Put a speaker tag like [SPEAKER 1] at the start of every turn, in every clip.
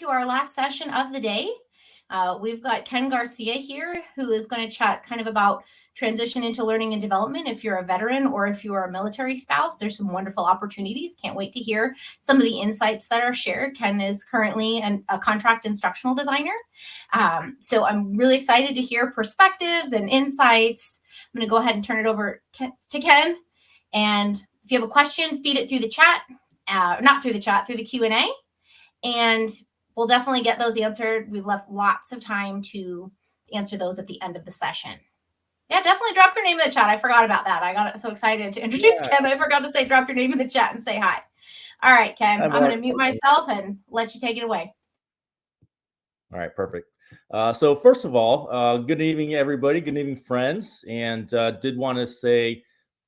[SPEAKER 1] to our last session of the day. We've got Ken Garcia here, who is going to chat kind of about transition into learning and development. If you're a veteran or if you are a military spouse, there's some wonderful opportunities. Can't wait to hear some of the insights that are shared. Ken is currently a contract instructional designer. So I'm really excited to hear perspectives and insights. I'm going to go ahead and turn it over to Ken. And if you have a question, feed it through the chat, not through the chat, through the Q&A. And we'll definitely get those answered. We've left lots of time to answer those at the end of the session. Yeah, definitely drop your name in the chat. I forgot about that. I got so excited to introduce Ken. I forgot to say drop your name in the chat and say hi. All right, Ken, I'm going to mute myself and let you take it away.
[SPEAKER 2] All right, perfect. So first of all, good evening, everybody. Good evening, friends. And did want to say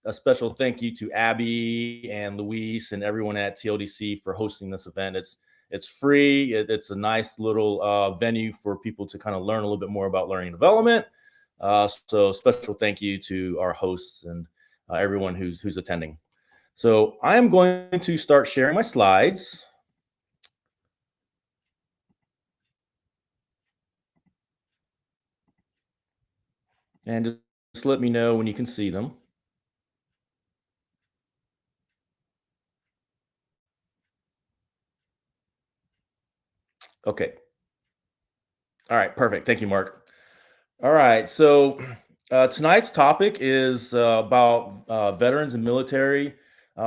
[SPEAKER 2] a special thank you to Abby and Luis and everyone at TLDC for hosting this event. It's free. It's a nice little venue for people to kind of learn a little bit more about learning and development. So special thank you to our hosts and everyone who's attending. So I am going to start sharing my slides. And just let me know when you can see them. Okay. All right, perfect. Thank you, Mark. All right, so tonight's topic is about veterans and military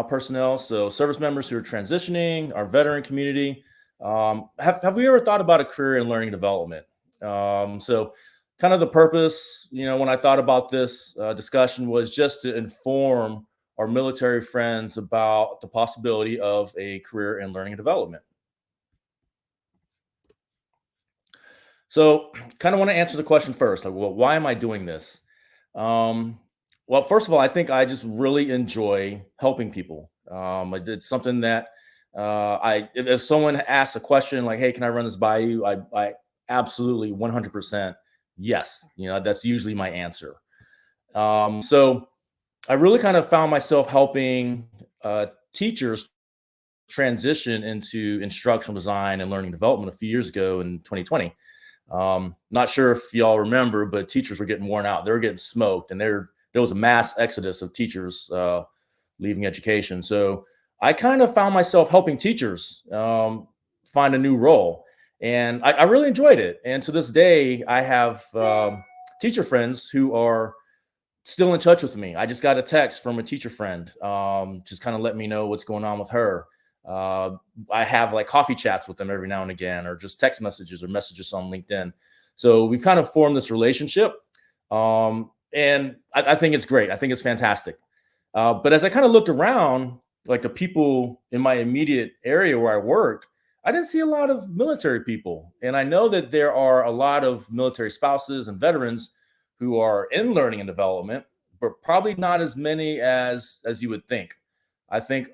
[SPEAKER 2] personnel. So service members who are transitioning, our veteran community. Have we ever thought about a career in learning and development? So kind of the purpose, when I thought about this discussion was just to inform our military friends about the possibility of a career in learning and development. So kind of want to answer the question first, like, well, why am I doing this? Well, first of all, I think I just really enjoy helping people. I did something that if someone asks a question like, hey, can I run this by you? I absolutely 100% yes. That's usually my answer. So I really kind of found myself helping teachers transition into instructional design and learning development a few years ago in 2020. Not sure if y'all remember, but teachers were getting worn out. They were getting smoked, and there was a mass exodus of teachers leaving education. So I kind of found myself helping teachers find a new role, and I really enjoyed it. And to this day, I have teacher friends who are still in touch with me. I just got a text from a teacher friend, just kind of let me know what's going on with her. I have like coffee chats with them every now and again, or just text messages or messages on LinkedIn. So we've kind of formed this relationship. And I think it's great. I think it's fantastic. But as I kind of looked around, like the people in my immediate area where I worked, I didn't see a lot of military people. And I know that there are a lot of military spouses and veterans who are in learning and development, but probably not as many as you would think. I think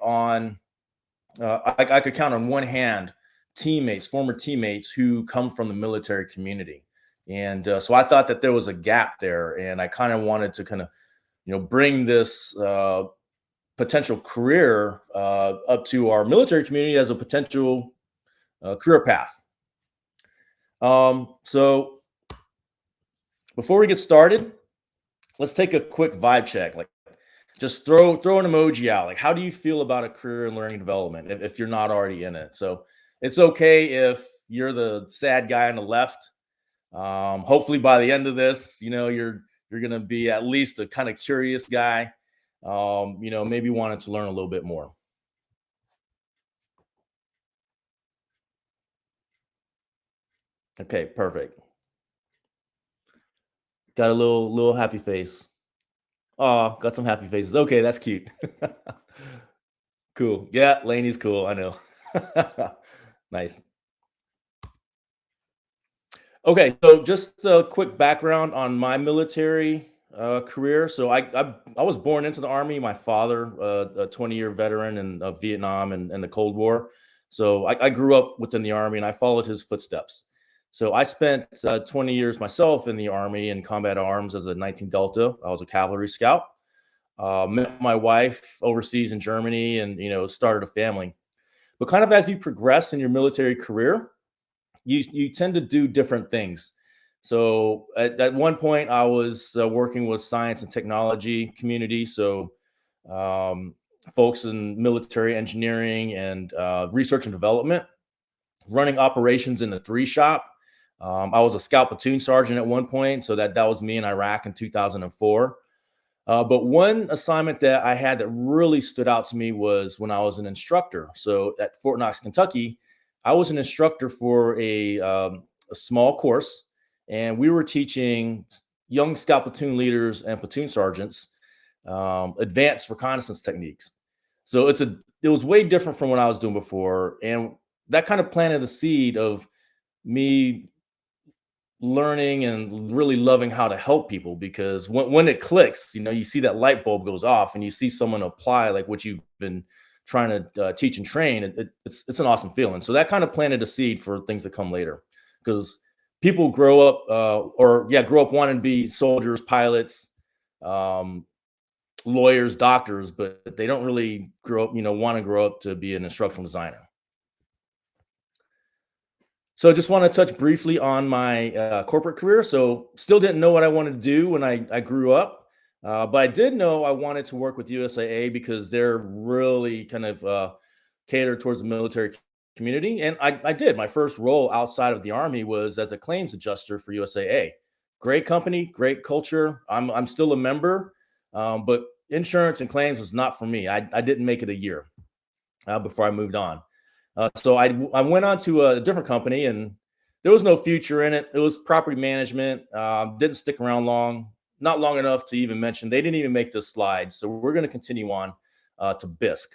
[SPEAKER 2] I could count on one hand former teammates who come from the military community. And so I thought that there was a gap there. And I kind of wanted to kind of, bring this potential career up to our military community as a potential career path. So before we get started, let's take a quick vibe check. Like, just throw an emoji out. Like, how do you feel about a career in learning and development if you're not already in it? So it's okay if you're the sad guy on the left. Hopefully by the end of this, you're going to be at least a kind of curious guy, maybe wanted to learn a little bit more. Okay, perfect. Got a little happy face. Oh, got some happy faces. Okay, that's cute. Cool. Yeah, Laney's cool. I know. Nice. Okay, so just a quick background on my military career. So I was born into the Army. My father, a 20-year veteran in Vietnam and the Cold War. So I grew up within the Army, and I followed his footsteps. So I spent 20 years myself in the Army in combat arms as a 19 Delta. I was a cavalry scout. Met my wife overseas in Germany and, started a family. But kind of as you progress in your military career, you tend to do different things. So at one point, I was working with science and technology community. So um, folks in military engineering and research and development, running operations in the three shop. I was a scout platoon sergeant at one point, so that was me in Iraq in 2004. But one assignment that I had that really stood out to me was when I was an instructor. So at Fort Knox, Kentucky, I was an instructor for a small course, and we were teaching young scout platoon leaders and platoon sergeants advanced reconnaissance techniques. So it was way different from what I was doing before, and that kind of planted the seed of me learning and really loving how to help people, because when it clicks, you see that light bulb goes off and you see someone apply like what you've been trying to teach and train. It's an awesome feeling. So that kind of planted a seed for things to come later, because people grow up grow up wanting to be soldiers, pilots, um, lawyers, doctors, but they don't really grow up, want to grow up to be an instructional designer. So I just want to touch briefly on my corporate career. So still didn't know what I wanted to do when I grew up, but I did know I wanted to work with USAA because they're really kind of catered towards the military community. And I did. My first role outside of the Army was as a claims adjuster for USAA. Great company, great culture. I'm still a member, but insurance and claims was not for me. I didn't make it a year before I moved on. So I went on to a different company, and there was no future in it. It was property management. Didn't stick around long, not long enough to even mention. They didn't even make this slide. So we're going to continue on to BISC.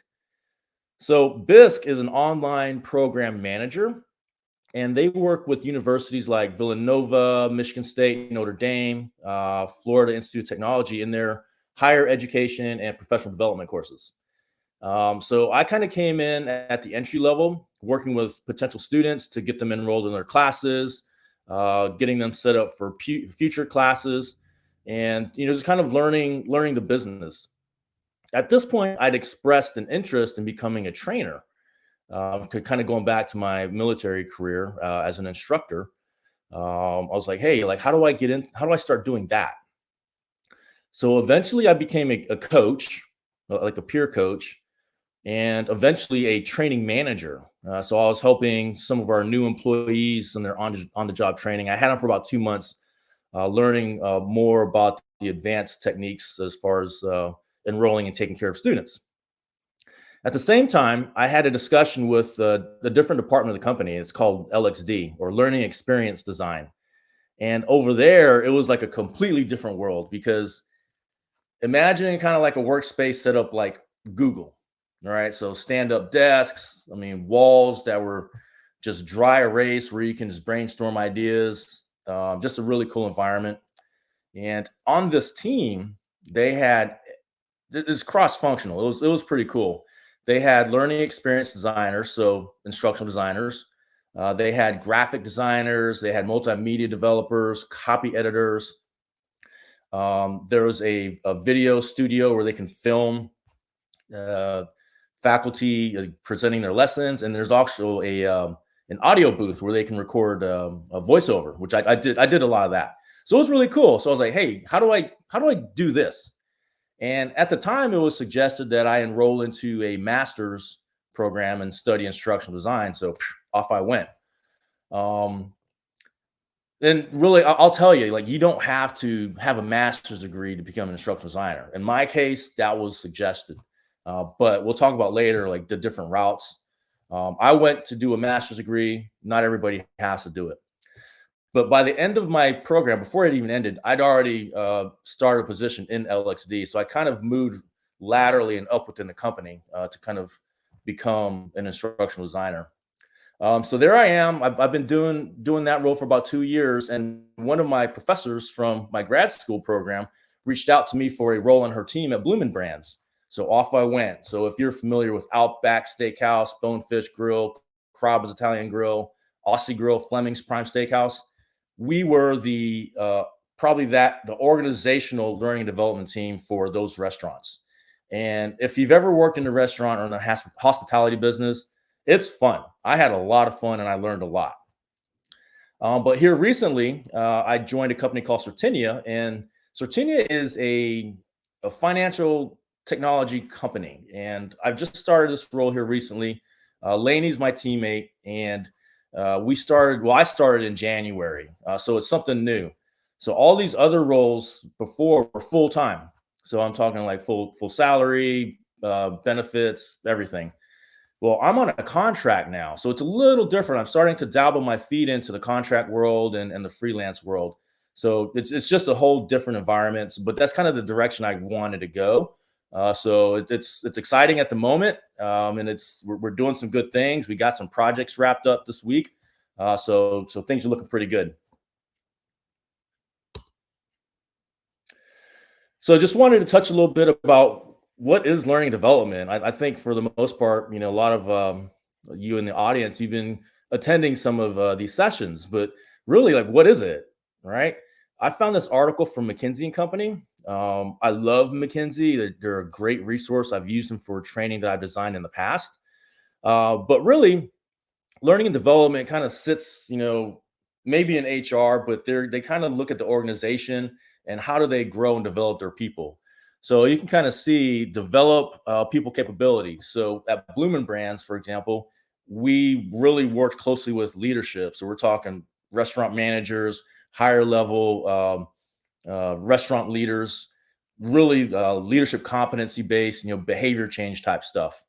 [SPEAKER 2] So BISC is an online program manager, and they work with universities like Villanova, Michigan State, Notre Dame, Florida Institute of Technology in their higher education and professional development courses. So I kind of came in at the entry level, working with potential students to get them enrolled in their classes, getting them set up for future classes, and just kind of learning the business. At this point, I'd expressed an interest in becoming a trainer, kind of going back to my military career as an instructor. I was like, hey, like, how do I get in? How do I start doing that? So eventually, I became a coach, like a peer coach, and eventually a training manager. So I was helping some of our new employees in their on the job training. I had them for about 2 months, learning more about the advanced techniques as far as enrolling and taking care of students. At the same time, I had a discussion with the different department of the company. It's called LXD, or Learning Experience Design. And over there, it was like a completely different world, because imagine kind of like a workspace set up like Google. All right. So stand-up desks, walls that were just dry erase where you can just brainstorm ideas. Just a really cool environment. And on this team, they had it's cross-functional. It was pretty cool. They had learning experience designers, so instructional designers. They had graphic designers. They had multimedia developers, copy editors. There was a video studio where they can film faculty presenting their lessons, and there's also an audio booth where they can record a voiceover, which I did a lot of that. So it was really cool. So I was like, hey, how do I do this? And at the time, it was suggested that I enroll into a master's program and study instructional design. So off I went. And really, I'll tell you, like, you don't have to have a master's degree to become an instructional designer. In my case, that was suggested. But we'll talk about later, like, the different routes. I went to do a master's degree. Not everybody has to do it. But by the end of my program, before it even ended, I'd already started a position in LXD. So I kind of moved laterally and up within the company to kind of become an instructional designer. So there I am. I've been doing that role for about 2 years, and one of my professors from my grad school program reached out to me for a role on her team at Bloomin' Brands. So off I went. So if you're familiar with Outback Steakhouse, Bonefish Grill, Carrabba's Italian Grill, Aussie Grill, Fleming's Prime Steakhouse, we were the organizational learning and development team for those restaurants. And if you've ever worked in a restaurant or in the hospitality business, it's fun. I had a lot of fun and I learned a lot. But here recently, I joined a company called Certinia, and Certinia is a financial technology company. And I've just started this role here recently. Laney's my teammate, and I started in January. So it's something new. So all these other roles before were full time. So I'm talking like full salary, benefits, everything. Well, I'm on a contract now, so it's a little different. I'm starting to dabble my feet into the contract world and the freelance world. So it's just a whole different environment. But that's kind of the direction I wanted to go. So it's exciting at the moment, and we're doing some good things. We got some projects wrapped up this week, so things are looking pretty good. So just wanted to touch a little bit about what is learning development. I think for the most part, a lot of you in the audience, you've been attending some of these sessions, but really, like, what is it, right? I found this article from McKinsey and Company. I love McKinsey. They're a great resource. I've used them for training that I've designed in the past. But really, learning and development kind of sits, maybe in HR, but they kind of look at the organization and how do they grow and develop their people. So you can kind of see develop people capability. So at Bloomin' Brands, for example, we really worked closely with leadership. So we're talking restaurant managers, higher level restaurant leaders, really leadership competency based, behavior change type stuff.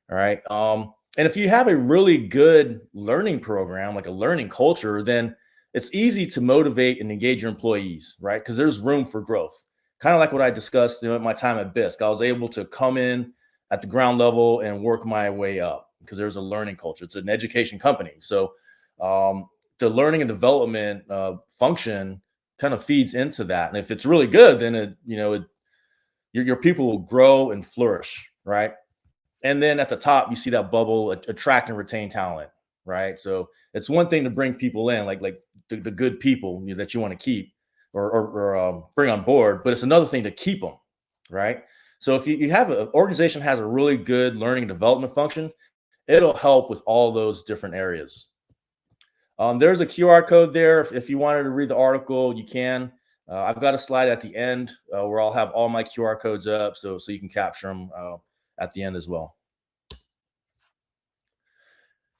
[SPEAKER 2] All right. And if you have a really good learning program, like a learning culture, then it's easy to motivate and engage your employees, right? Because there's room for growth. Kind of like what I discussed, at my time at BISC. I was able to come in at the ground level and work my way up because there's a learning culture. It's an education company. So the learning and development function kind of feeds into that. And if it's really good, then your people will grow and flourish, right? And then at the top, you see that bubble, attract and retain talent, right? So it's one thing to bring people in, like the good people that you want to keep or bring on board, but it's another thing to keep them, right? So if you have an organization has a really good learning and development function, it'll help with all those different areas. There's a QR code there. If you wanted to read the article, you can. I've got a slide at the end where I'll have all my QR codes up, so you can capture them at the end as well.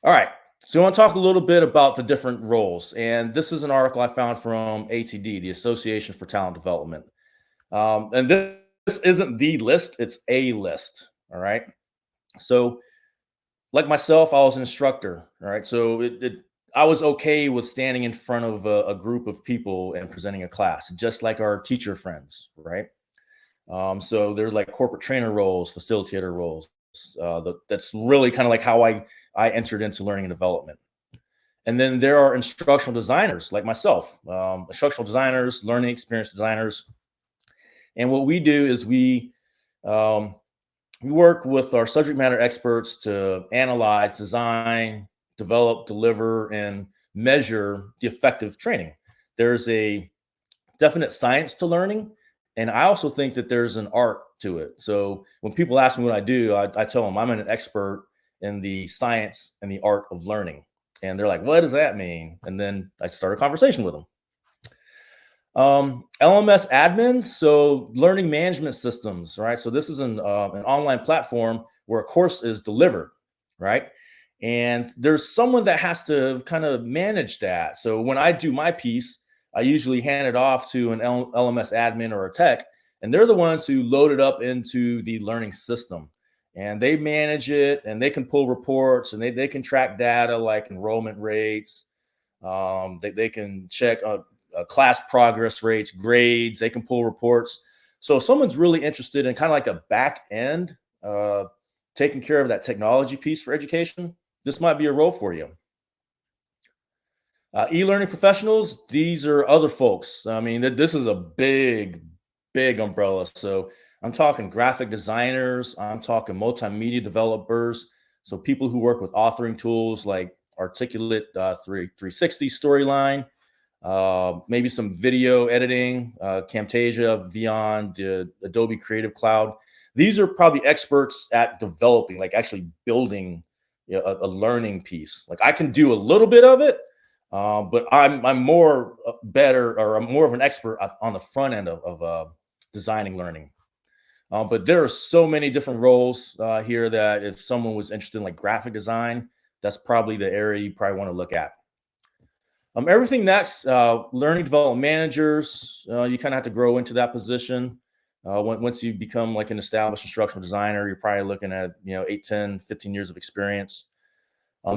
[SPEAKER 2] All right. So I want to talk a little bit about the different roles. And this is an article I found from ATD, the Association for Talent Development. And this isn't the list, it's a list. All right. So, like myself, I was an instructor. All right. So I was okay with standing in front of a group of people and presenting a class, just like our teacher friends. Right. So there's like corporate trainer roles, facilitator roles. That's really kind of like how I entered into learning and development. And then there are instructional designers like myself, instructional designers, learning experience designers. And what we do is we work with our subject matter experts to analyze, design, develop, deliver, and measure the effective training. There's a definite science to learning. And I also think that there's an art to it. So when people ask me what I do, I tell them I'm an expert in the science and the art of learning. And they're like, what does that mean? And then I start a conversation with them. LMS admins, so learning management systems, right? So this is an online platform where a course is delivered, right? And there's someone that has to kind of manage that. So when I do my piece, I usually hand it off to an LMS admin or a tech, and they're the ones who load it up into the learning system. And they manage it, and they can pull reports, and they can track data like enrollment rates. They can check class progress rates, grades. They can pull reports. So if someone's really interested in kind of like a back end, taking care of that technology piece for education, this might be a role for you. E-learning professionals, these are other folks. I mean, this is a big, big umbrella. So I'm talking graphic designers, I'm talking multimedia developers. So people who work with authoring tools like Articulate 360 Storyline, maybe some video editing, Camtasia, Vion, the Adobe Creative Cloud. These are probably experts at developing, like actually building a learning piece. Like I can do a little bit of it, But I'm more better, or I'm more of an expert on the front end of designing learning. But there are so many different roles here that if someone was interested in like graphic design, that's probably the area you probably want to look at. Everything next, learning development managers, you kind of have to grow into that position. Once you become like an established instructional designer, you're probably looking at, 8, 10, 15 years of experience.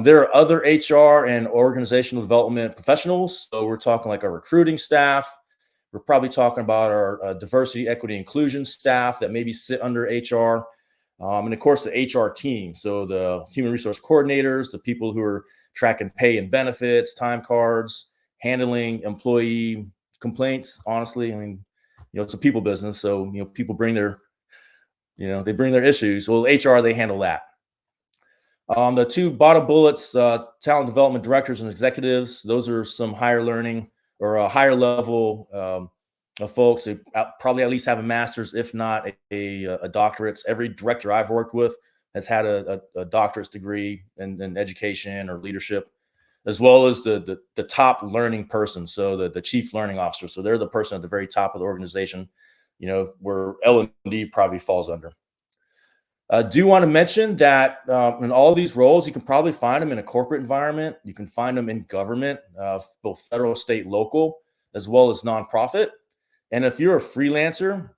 [SPEAKER 2] There are other HR and organizational development professionals. So we're talking like our recruiting staff. We're probably talking about our diversity, equity, inclusion staff that maybe sit under HR. And of course, the HR team. So the human resource coordinators, the people who are tracking pay and benefits, time cards, handling employee complaints. Honestly, I mean, it's a people business. So, people bring they bring their issues. Well, HR, they handle that. The two bottom bullets, talent development directors and executives, those are some higher learning or a higher level of folks who probably at least have a master's, if not a doctorate. Every director I've worked with has had a doctorate's degree in education or leadership, as well as the top learning person. So the chief learning officer. So they're the person at the very top of the organization, where L&D probably falls under. Do want to mention that in all these roles, you can probably find them in a corporate environment. You can find them in government, both federal, state, local, as well as nonprofit. And if you're a freelancer,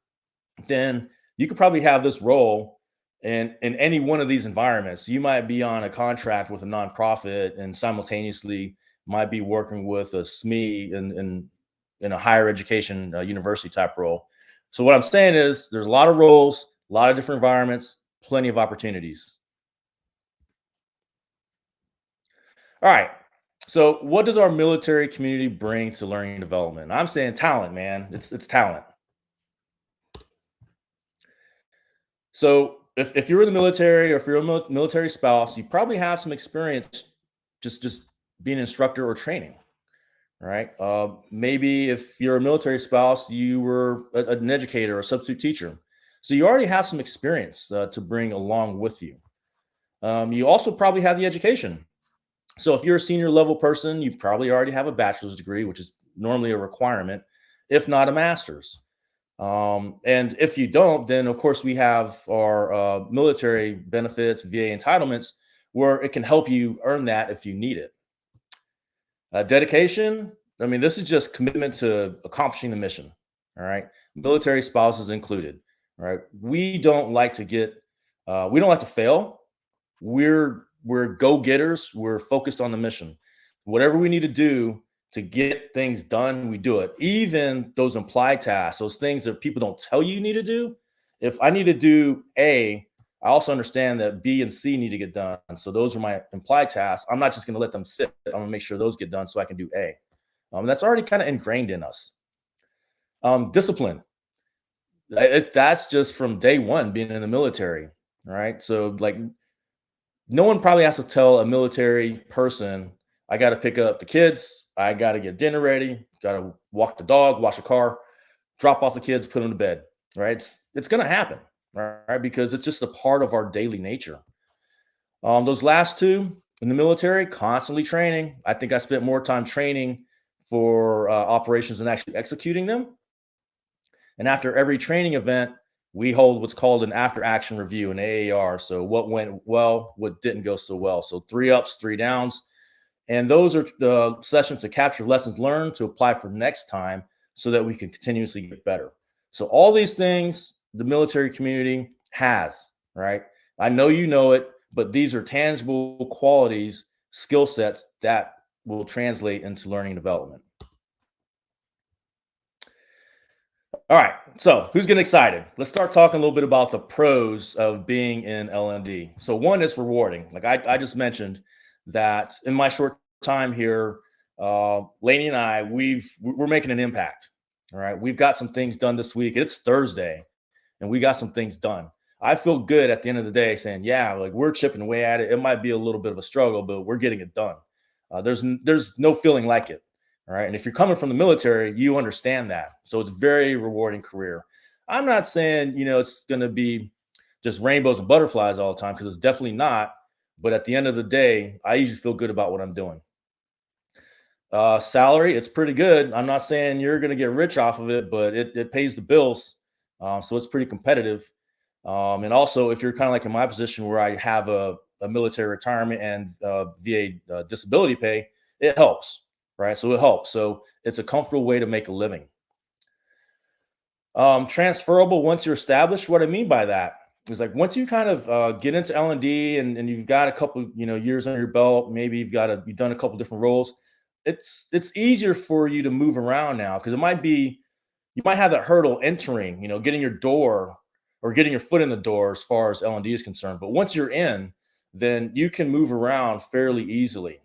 [SPEAKER 2] then you could probably have this role in any one of these environments. You might be on a contract with a nonprofit and simultaneously might be working with a SME in a higher education university type role. So what I'm saying is there's a lot of roles, a lot of different environments, plenty of opportunities. All right. So what does our military community bring to learning and development? I'm saying talent, man. It's talent. So if you're in the military or if you're a military spouse, you probably have some experience just being an instructor or training, right? Maybe if you're a military spouse, you were an educator or a substitute teacher. So you already have some experience to bring along with you. You also probably have the education. So if you're a senior level person, you probably already have a bachelor's degree, which is normally a requirement, if not a master's. And if you don't, then of course we have our military benefits, VA entitlements, where it can help you earn that if you need it. Dedication, I mean, this is just commitment to accomplishing the mission. All right. Military spouses included. All right. We don't like to fail. We're go-getters. We're focused on the mission. Whatever we need to do to get things done, we do it. Even those implied tasks, those things that people don't tell you need to do. If I need to do A, I also understand that B and C need to get done. So those are my implied tasks. I'm not just going to let them sit. I'm going to make sure those get done so I can do A. That's already kind of ingrained in us. Discipline. That's just from day one being in the military, right? So like no one probably has to tell a military person, I got to pick up the kids. I got to get dinner ready. Got to walk the dog, wash the car, drop off the kids, put them to bed, right? It's going to happen, right? Because it's just a part of our daily nature. Those last two in the military, constantly training. I think I spent more time training for operations than actually executing them. And after every training event, we hold what's called an after action review, an AAR. So what went well, what didn't go so well. So 3 ups, 3 downs. And those are the sessions to capture lessons learned to apply for next time so that we can continuously get better. So all these things the military community has, right? I know you know it, but these are tangible qualities, skill sets that will translate into learning and development. All right, so who's getting excited? Let's start talking a little bit about the pros of being in LND. So one is rewarding. Like I just mentioned that in my short time here, Lainey and I, we're making an impact. All right, we've got some things done this week. It's Thursday, and we got some things done. I feel good at the end of the day saying, yeah, like we're chipping away at it. It might be a little bit of a struggle, but we're getting it done. There's no feeling like it. All right. And if you're coming from the military, you understand that. So it's a very rewarding career. I'm not saying, it's going to be just rainbows and butterflies all the time, because it's definitely not. But at the end of the day, I usually feel good about what I'm doing. Salary, it's pretty good. I'm not saying you're going to get rich off of it, but it pays the bills. So it's pretty competitive. And also, if you're kind of like in my position where I have a military retirement and VA disability pay, it helps, right? So it helps. So it's a comfortable way to make a living. Transferable once you're established. What I mean by that is like once you kind of get into L&D and you've got a couple years under your belt, maybe you've done a couple different roles. It's easier for you to move around now because it might be you might have that hurdle entering, getting your door or getting your foot in the door as far as L&D is concerned. But once you're in, then you can move around fairly easily.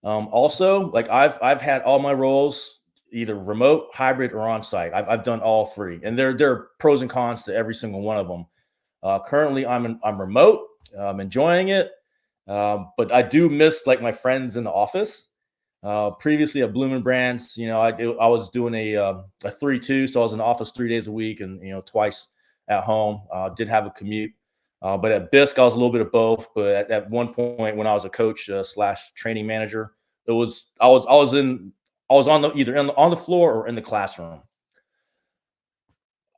[SPEAKER 2] Also, like I've had all my roles either remote, hybrid, or on site. I've done all three, and there are pros and cons to every single one of them. Currently, I'm remote. I'm enjoying it, but I do miss like my friends in the office. Previously at Bloomin' Brands, I was doing a 3-2, so I was in the office 3 days a week, and twice at home. Did have a commute, but at Bisc I was a little bit of both. But at one point when I was a coach slash training manager, I was on the either on the floor or in the classroom.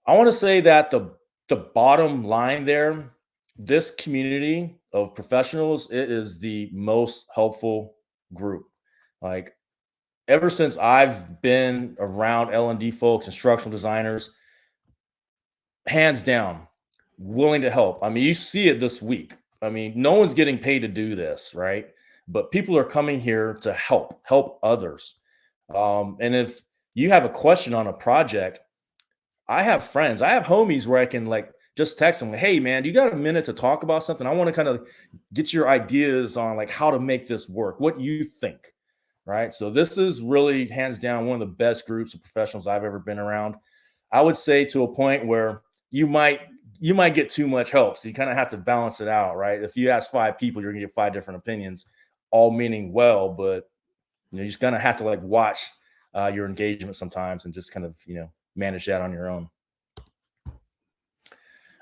[SPEAKER 2] I want to say that the bottom line there, this community of professionals, it is the most helpful group. Like ever since I've been around L&D folks, instructional designers, hands down, willing to help. I mean, you see it this week. I mean, no one's getting paid to do this, right? But people are coming here to help others. And if you have a question on a project, I have friends, I have homies where I can like just text them, hey man, you got a minute to talk about something? I want to kind of get your ideas on like how to make this work. What you think? Right. So this is really hands down one of the best groups of professionals I've ever been around. I would say to a point where you might you might get too much help. So you kind of have to balance it out, right? If you ask 5 people, you're gonna get 5 different opinions, all meaning well, but you just gonna have to like watch your engagement sometimes and just kind of manage that on your own.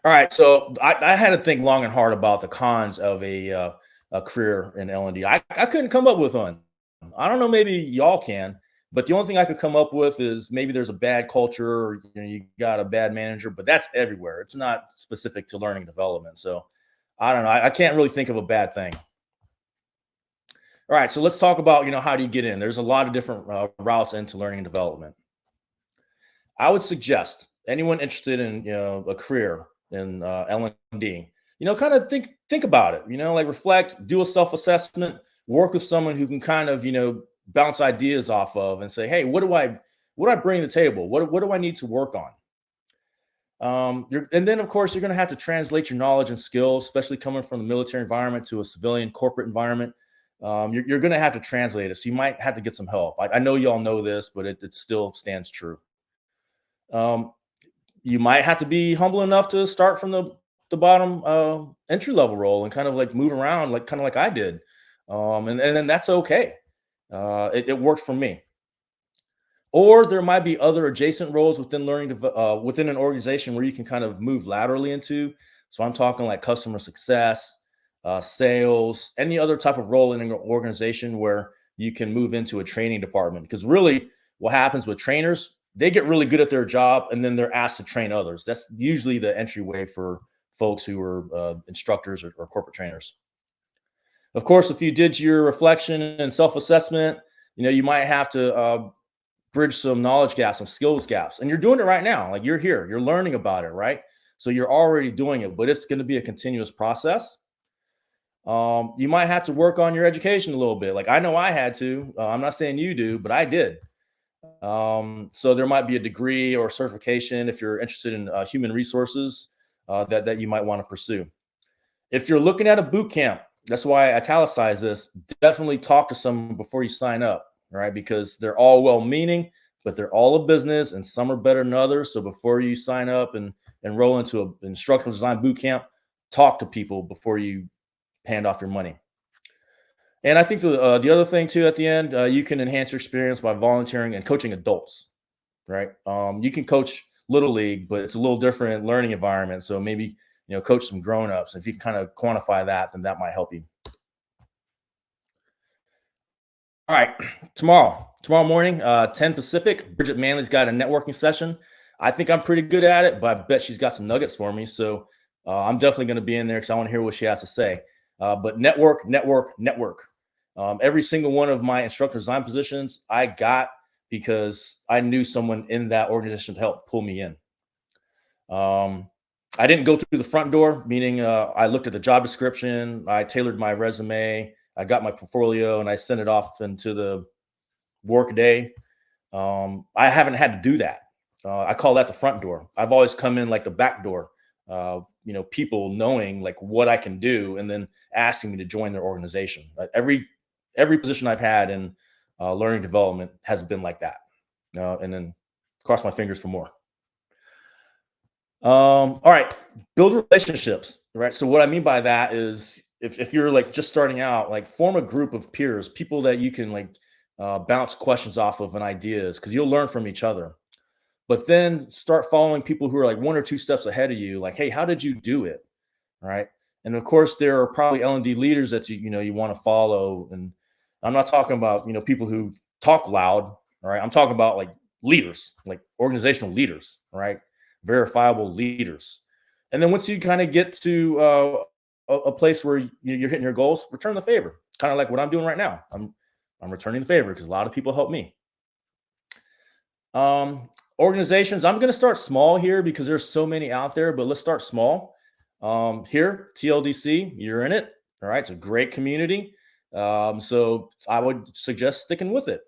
[SPEAKER 2] All right, so I had to think long and hard about the cons of a career in L&D. I couldn't come up with one. I don't know, maybe y'all can, but the only thing I could come up with is maybe there's a bad culture or you got a bad manager, but that's everywhere. It's not specific to learning and development. So I don't know. I can't really think of a bad thing. All right, so let's talk about how do you get in. There's a lot of different routes into learning and development. I would suggest anyone interested in a career in L&D, kind of think about it. Like reflect, do a self assessment, work with someone who can kind of bounce ideas off of, and say, hey, what do I bring to the table? What do I need to work on? And then of course you're going to have to translate your knowledge and skills, especially coming from the military environment to a civilian corporate environment. You're going to have to translate it, so you might have to get some help. I know you all know this, but it still stands true. Um, you might have to be humble enough to start from the bottom entry level role and kind of like move around like kind of like I did, and then that's okay. It worked for me. Or there might be other adjacent roles within within an organization where you can kind of move laterally into. So I'm talking like customer success, sales, any other type of role in an organization where you can move into a training department. Because really, what happens with trainers, they get really good at their job and then they're asked to train others. That's usually the entryway for folks who are instructors or corporate trainers. Of course, if you did your reflection and self-assessment, you might have to bridge some knowledge gaps, some skills gaps. And you're doing it right now. Like you're here, you're learning about it, right? So you're already doing it, but it's going to be a continuous process. You might have to work on your education a little bit. Like I know I had to. I'm not saying you do, but I did. So there might be a degree or certification if you're interested in human resources that you might want to pursue. If you're looking at a boot camp, that's why I italicize this. Definitely talk to someone before you sign up, right? Because they're all well-meaning, but they're all a business, and some are better than others. So before you sign up and enroll into an instructional design boot camp, talk to people before you hand off your money. And I think the other thing too, at the end, you can enhance your experience by volunteering and coaching adults, right? You can coach little league, but it's a little different learning environment. So maybe coach some grown-ups. If you can kind of quantify that, then that might help you. All right, tomorrow morning, 10 Pacific, Bridget Manley's got a networking session. I think I'm pretty good at it, but I bet she's got some nuggets for me. So I'm definitely going to be in there because I want to hear what she has to say. But network. Every single one of my instructor design positions I got because I knew someone in that organization to help pull me in. I didn't go through the front door, meaning I looked at the job description, I tailored my resume, I got my portfolio, and I sent it off into the work day. I haven't had to do that. I call that the front door. I've always come in like the back door. People knowing like what I can do and then asking me to join their organization. Every position I've had in learning development has been like that. And then cross my fingers for more. All right, build relationships, right? So what I mean by that is if you're like just starting out, like form a group of peers, people that you can like bounce questions off of and ideas, because you'll learn from each other. But then start following people who are like one or two steps ahead of you, like, hey, how did you do it? Right. And of course, there are probably L&D leaders that you want to follow. And I'm not talking about people who talk loud. All right. I'm talking about like leaders, like organizational leaders, right? Verifiable leaders. And then once you kind of get to a place where you're hitting your goals, return the favor. Kind of like what I'm doing right now. I'm returning the favor because a lot of people help me. Organizations, I'm going to start small here because there's so many out there, but let's start small. Here, TLDC, you're in it. All right. It's a great community. So I would suggest sticking with it.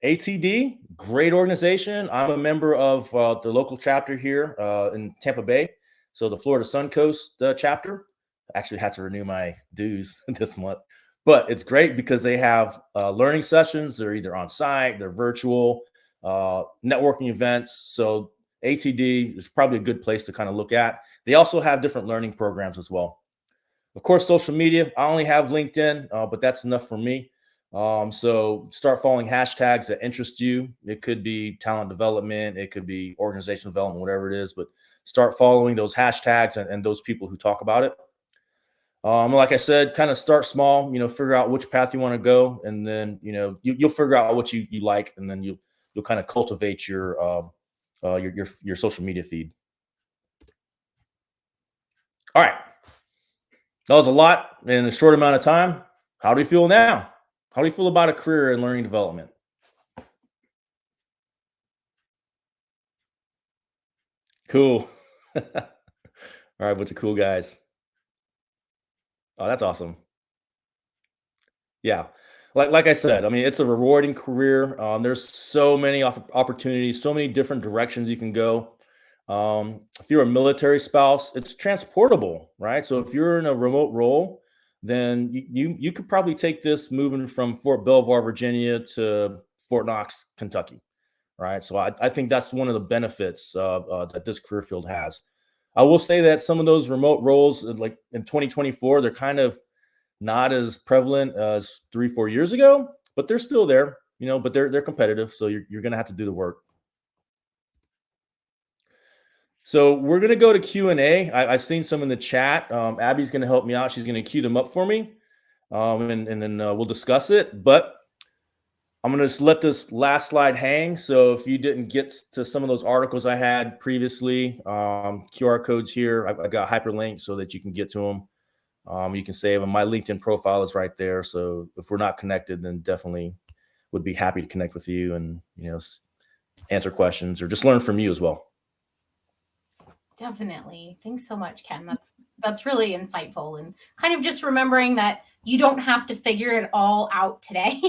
[SPEAKER 2] ATD, great organization. I'm a member of the local chapter here in Tampa Bay. So the Florida Suncoast chapter. I actually had to renew my dues this month. But it's great because they have learning sessions. They're either on site, they're virtual, networking events. So ATD is probably a good place to kind of look at. They also have different learning programs as well. Of course, social media. I only have LinkedIn, but that's enough for me. So start following hashtags that interest you. It could be talent development, it could be organizational development, whatever it is, but start following those hashtags and those people who talk about it. Like I said, kind of start small, figure out which path you want to go. And then, you'll figure out what you like, and then you'll kind of cultivate your social media feed. All right. That was a lot in a short amount of time. How do you feel now? How do you feel about a career in learning development? Cool. All right, bunch of cool guys. Oh, that's awesome. Yeah. Like I said, I mean, it's a rewarding career. There's so many opportunities, so many different directions you can go. If you're a military spouse, it's transportable, right? So if you're in a remote role, then you could probably take this moving from Fort Belvoir, Virginia to Fort Knox, Kentucky, right? So I think that's one of the benefits that this career field has. I will say that some of those remote roles, like in 2024, they're kind of not as prevalent as 3-4 years ago, but they're still there, but they're competitive. So you're going to have to do the work. So we're going to go to Q&A. I've seen some in the chat. Abby's going to help me out. She's going to queue them up for me. And then we'll discuss it. But I'm going to just let this last slide hang. So if you didn't get to some of those articles I had previously, QR codes here, I got hyperlinks so that you can get to them. You can save them. My LinkedIn profile is right there. So if we're not connected, then definitely would be happy to connect with you and, answer questions or just learn from you as well.
[SPEAKER 1] Definitely. Thanks so much, Ken. That's really insightful, and kind of just remembering that you don't have to figure it all out today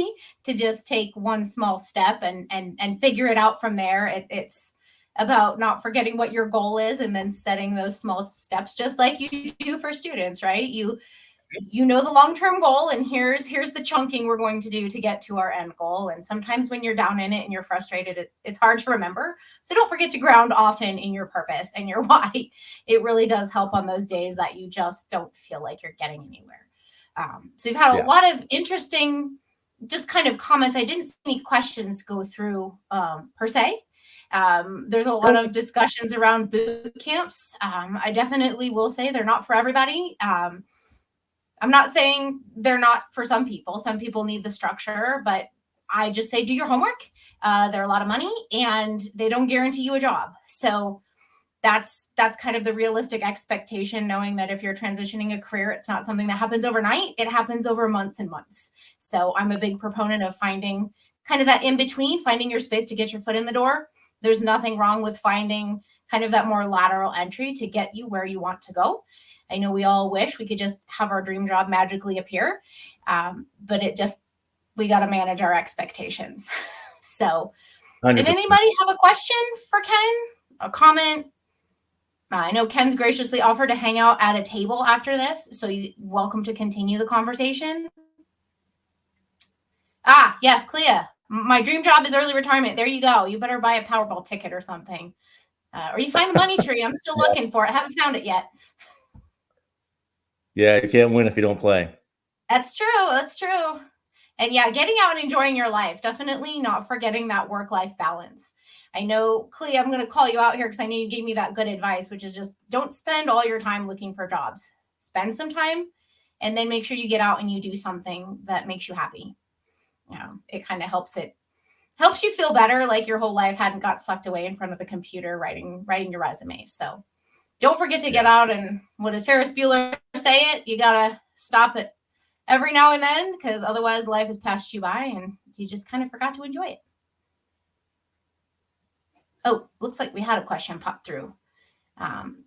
[SPEAKER 1] to just take one small step and figure it out from there. It's about not forgetting what your goal is and then setting those small steps, just like you do for students, right? You know the long-term goal, and here's the chunking we're going to do to get to our end goal. And sometimes when you're down in it and you're frustrated, it's hard to remember. So don't forget to ground often in your purpose and your why. It really does help on those days that you just don't feel like you're getting anywhere. So we've had a lot of interesting just kind of comments. I didn't see any questions go through per se. There's a lot of discussions around boot camps. I definitely will say they're not for everybody. I'm not saying they're not for some people. Some people need the structure, but I just say do your homework. They're a lot of money and they don't guarantee you a job. So that's kind of the realistic expectation, knowing that if you're transitioning a career, it's not something that happens overnight. It happens over months and months. So I'm a big proponent of finding kind of that in between, finding your space to get your foot in the door. There's nothing wrong with finding kind of that more lateral entry to get you where you want to go. I know we all wish we could just have our dream job magically appear, but we got to manage our expectations. So
[SPEAKER 2] 100%.
[SPEAKER 1] did anybody have a question for Ken? A comment? I know Ken's graciously offered to hang out at a table after this, so you're welcome to continue the conversation. Yes, Clea. My dream job is early retirement. There you go. You better buy a Powerball ticket or something. Or you find the money tree. I'm still looking for it. I haven't found it yet.
[SPEAKER 2] Yeah, you can't win if you don't play.
[SPEAKER 1] That's true. That's true. And yeah, getting out and enjoying your life. Definitely not forgetting that work-life balance. I know, Clea, I'm going to call you out here because I know you gave me that good advice, which is just don't spend all your time looking for jobs. Spend some time and then make sure you get out and you do something that makes you happy. You know, it kind of helps you feel better, like your whole life hadn't got sucked away in front of the computer writing your resume. So don't forget to get out, and what did Ferris Bueller say it? You got to stop it every now and then, because otherwise life has passed you by and you just kind of forgot to enjoy it. Oh, looks like we had a question pop through.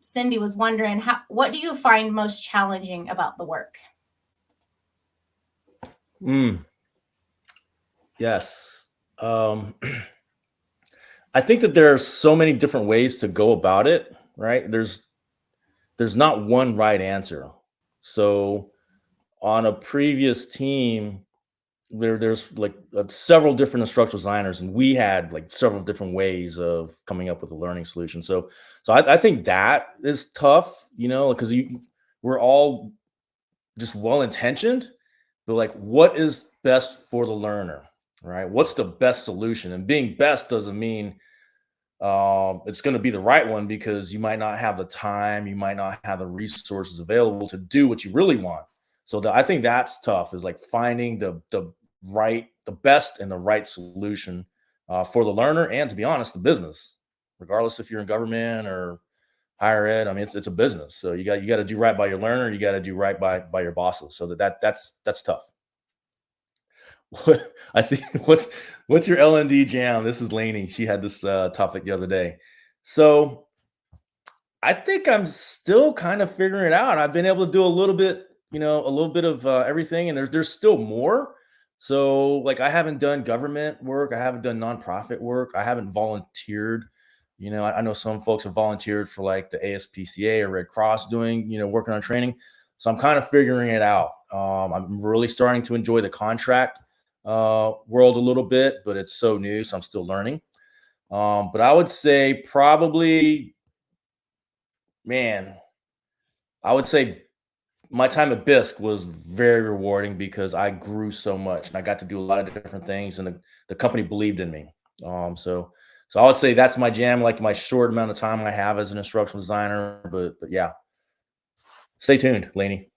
[SPEAKER 1] Cindy was wondering, what do you find most challenging about the work?
[SPEAKER 2] Yes. I think that there are so many different ways to go about it, right? There's not one right answer. So on a previous team, there's like several different instructional designers, and we had like several different ways of coming up with a learning solution. So I think that is tough, because we're all just well-intentioned, but like, what is best for the learner, right? What's the best solution? And being best doesn't mean it's going to be the right one, because you might not have the time, you might not have the resources available to do what you really want. So I think that's tough, is like finding the best and the right solution for the learner, and to be honest, the business, regardless if you're in government or higher ed. I mean, it's a business, so you got to do right by your learner, you got to do right by your bosses. So that's tough. I see. What's your L&D jam? This is Lainey. She had this topic the other day. So I think I'm still kind of figuring it out. I've been able to do a little bit of everything, and there's still more. So like, I haven't done government work, I haven't done nonprofit work, I haven't volunteered. I know some folks have volunteered for like the ASPCA or Red Cross doing, working on training. So I'm kind of figuring it out. I'm really starting to enjoy the contract world a little bit, but it's so new, so I'm still learning. But I would say probably, I would say my time at BISC was very rewarding, because I grew so much and I got to do a lot of different things, and the company believed in me. So I would say that's my jam, like my short amount of time I have as an instructional designer. But yeah, stay tuned, Lainey.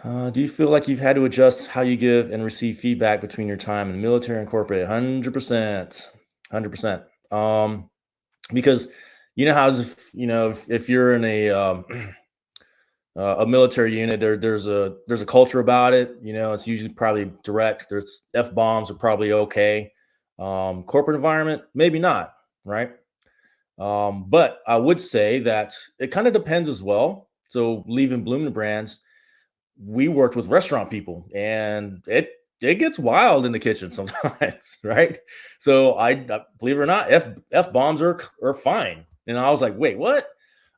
[SPEAKER 2] Do you feel like you've had to adjust how you give and receive feedback between your time in the military and corporate? 100%. 100%. Because how, if you're in a military unit, there's a culture about it. It's usually probably direct. There's F-bombs are probably okay. Corporate environment, maybe not, right? But I would say that it kind of depends as well. So leaving Blooming Brands, we worked with restaurant people, and it gets wild in the kitchen sometimes, right? So I believe it or not, F-bombs are fine. And I was like, wait, what?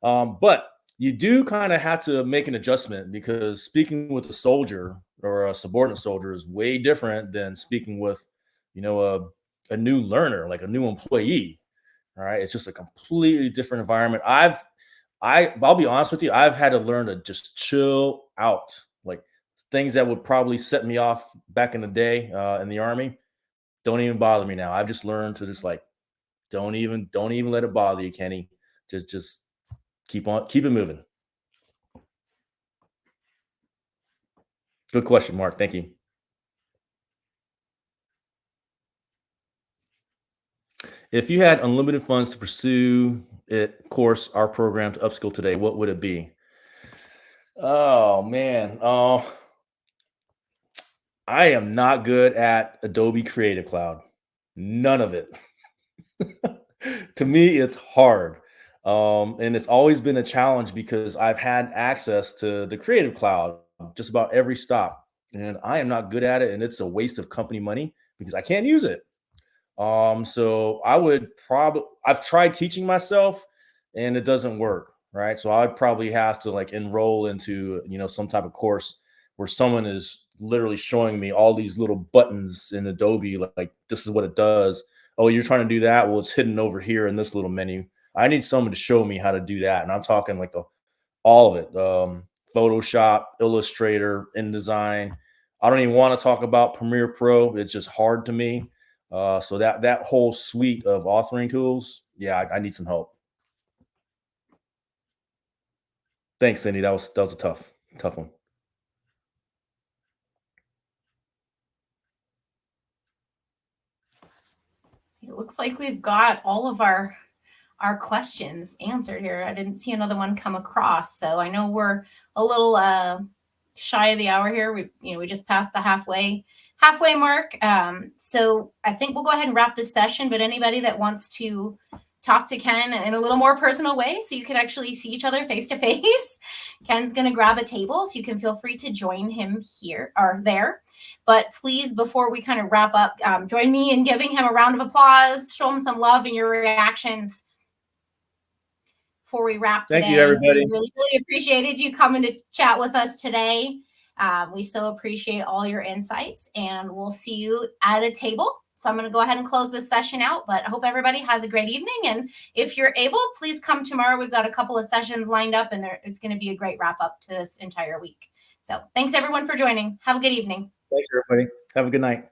[SPEAKER 2] But you do kind of have to make an adjustment, because speaking with a soldier or a subordinate soldier is way different than speaking with, a new learner, like a new employee. All right. It's just a completely different environment. I'll be honest with you, I've had to learn to just chill out. Like, things that would probably set me off back in the day in the Army don't even bother me now. I've just learned to just like, don't even let it bother you, Kenny. Just keep it moving. Good question, Mark. Thank you. If you had unlimited funds to pursue it course, our program to upskill today, what would it be? Oh man. I am not good at Adobe Creative Cloud. None of it. To me, it's hard. And it's always been a challenge because I've had access to the Creative Cloud just about every stop. And I am not good at it. And it's a waste of company money because I can't use it. So I would probably I've tried teaching myself and it doesn't work, right? So I'd probably have to like enroll into, some type of course where someone is literally showing me all these little buttons in Adobe, like this is what it does. Oh, you're trying to do that? Well, it's hidden over here in this little menu. I need someone to show me how to do that. And I'm talking like all of it. Photoshop, Illustrator, InDesign. I don't even want to talk about Premiere Pro. It's just hard to me. So that whole suite of authoring tools, yeah, I need some help. Thanks, Cindy. That was a tough one.
[SPEAKER 1] It looks like we've got all of our questions answered here. I didn't see another one come across, so I know we're a little shy of the hour here. We just passed the halfway mark. So I think we'll go ahead and wrap this session. But anybody that wants to talk to Ken in a little more personal way, so you can actually see each other face to face, Ken's going to grab a table, so you can feel free to join him here or there. But please, before we kind of wrap up, join me in giving him a round of applause. Show him some love in your reactions before we wrap today.
[SPEAKER 2] Thank you, everybody.
[SPEAKER 1] We really, really appreciated you coming to chat with us today. We so appreciate all your insights, and we'll see you at a table. So I'm going to go ahead and close this session out, but I hope everybody has a great evening. And if you're able, please come tomorrow. We've got a couple of sessions lined up, and it's going to be a great wrap up to this entire week. So thanks everyone for joining. Have a good evening.
[SPEAKER 2] Thanks, everybody. Have a good night.